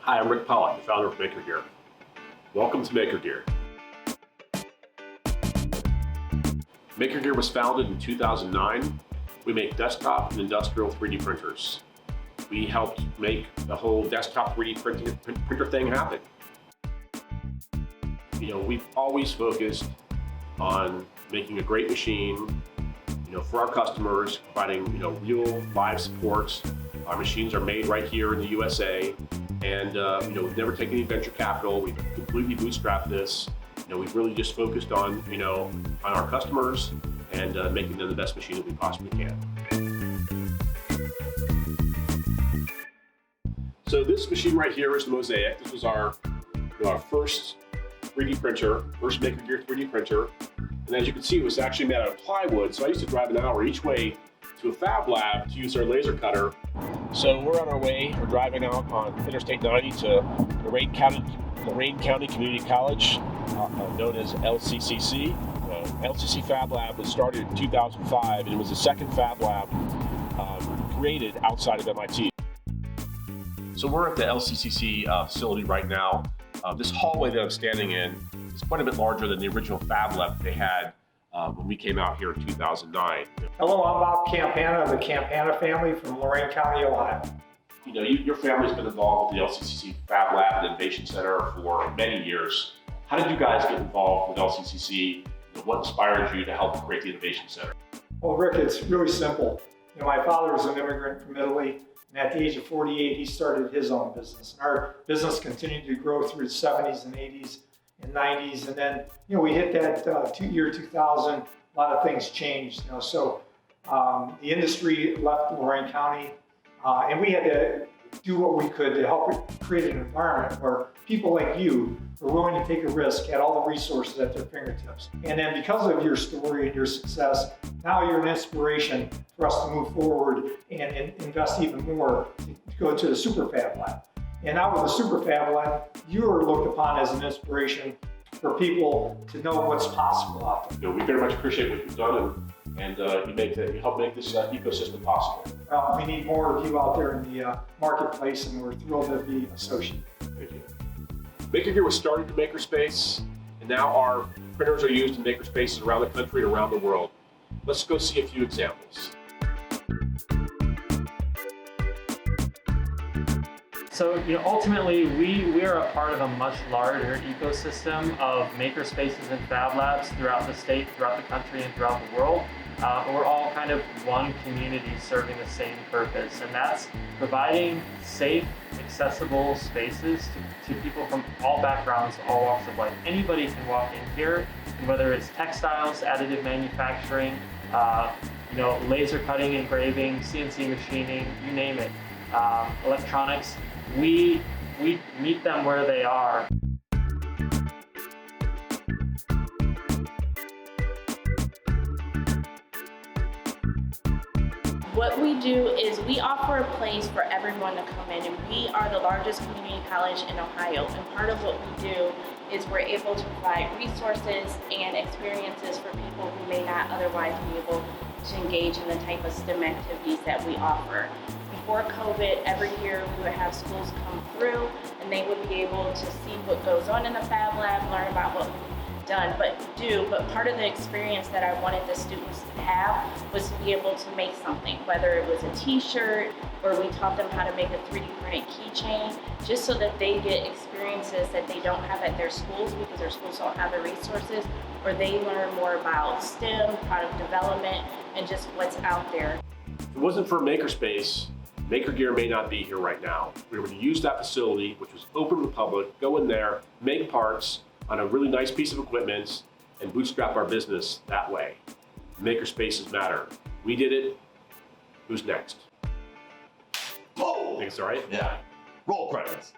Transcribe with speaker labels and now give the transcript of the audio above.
Speaker 1: Hi, I'm Rick Pollack, the founder of MakerGear. Welcome to MakerGear. MakerGear was founded in 2009. We make desktop and industrial 3D printers. We helped make the whole desktop 3D printer thing happen. We've always focused on making a great machine, for our customers, providing, real live supports. Our machines are made right here in the USA, and we've never taken any venture capital. We've completely bootstrapped this. We've really just focused on, on our customers and making them the best machine that we possibly can. So this machine right here is the Mosaic. This was our first 3D printer, first MakerGear 3D printer. And as you can see, it was actually made out of plywood. So I used to drive an hour each way to a fab lab to use our laser cutter. So we're on our way. We're driving out on Interstate 90 to Lorain County Community College, known as LCCC. LCC Fab Lab was started in 2005, and it was the second fab lab created outside of MIT. So we're at the LCCC facility right now. This hallway that I'm standing in is quite a bit larger than the original fab lab they had when we came out here in 2009.
Speaker 2: Hello, I'm Bob Campana of the Campana Family from Lorain County, Ohio.
Speaker 1: Your family's been involved with the LCCC Fab Lab and Innovation Center for many years. How did you guys get involved with LCCC? What inspired you to help create the Innovation Center?
Speaker 2: Well, Rick, it's really simple. My father was an immigrant from Italy, and at the age of 48, he started his own business. And our business continued to grow through the 70s and 80s and 90s. And then, we hit that year 2000, a lot of things changed. So the industry left Lorain County, and we had to do what we could to help create an environment where people like you were willing to take a risk, had all the resources at their fingertips. And then because of your story and your success, now you're an inspiration for us to move forward and invest even more to go to the Super Fab Lab. And now with the Super Fab Lab, you are looked upon as an inspiration for people to know what's possible out there.
Speaker 1: We very much appreciate what you've done, and you help make this ecosystem possible.
Speaker 2: Well, we need more of you out there in the marketplace, and we're thrilled to be associated.
Speaker 1: Thank you. MakerGear was started in Makerspace, and now our printers are used in Makerspaces around the country and around the world. Let's go see a few examples.
Speaker 3: So ultimately, we are a part of a much larger ecosystem of makerspaces and fab labs throughout the state, throughout the country, and throughout the world. We're all kind of one community serving the same purpose, and that's providing safe, accessible spaces to people from all backgrounds, all walks of life. Anybody can walk in here, and whether it's textiles, additive manufacturing, laser cutting, engraving, CNC machining, you name it, electronics. We meet them where they are.
Speaker 4: What we do is we offer a place for everyone to come in, and we are the largest community college in Ohio. And part of what we do is we're able to provide resources and experiences for people who may not otherwise be able to engage in the type of STEM activities that we offer. Before COVID, every year we would have schools come through, and they would be able to see what goes on in the Fab Lab, learn about what we've done, but part of the experience that I wanted the students to have was to be able to make something, whether it was a t-shirt or we taught them how to make a 3D printed keychain, just so that they get experiences that they don't have at their schools because their schools don't have the resources, or they learn more about STEM, product development, and just what's out there.
Speaker 1: If it wasn't for Makerspace, MakerGear may not be here right now. We were to use that facility, which was open to the public, go in there, make parts on a really nice piece of equipment, and bootstrap our business that way. Makerspaces matter. We did it. Who's next?
Speaker 5: Oh!
Speaker 1: Think it's all right?
Speaker 5: Yeah. Roll credits.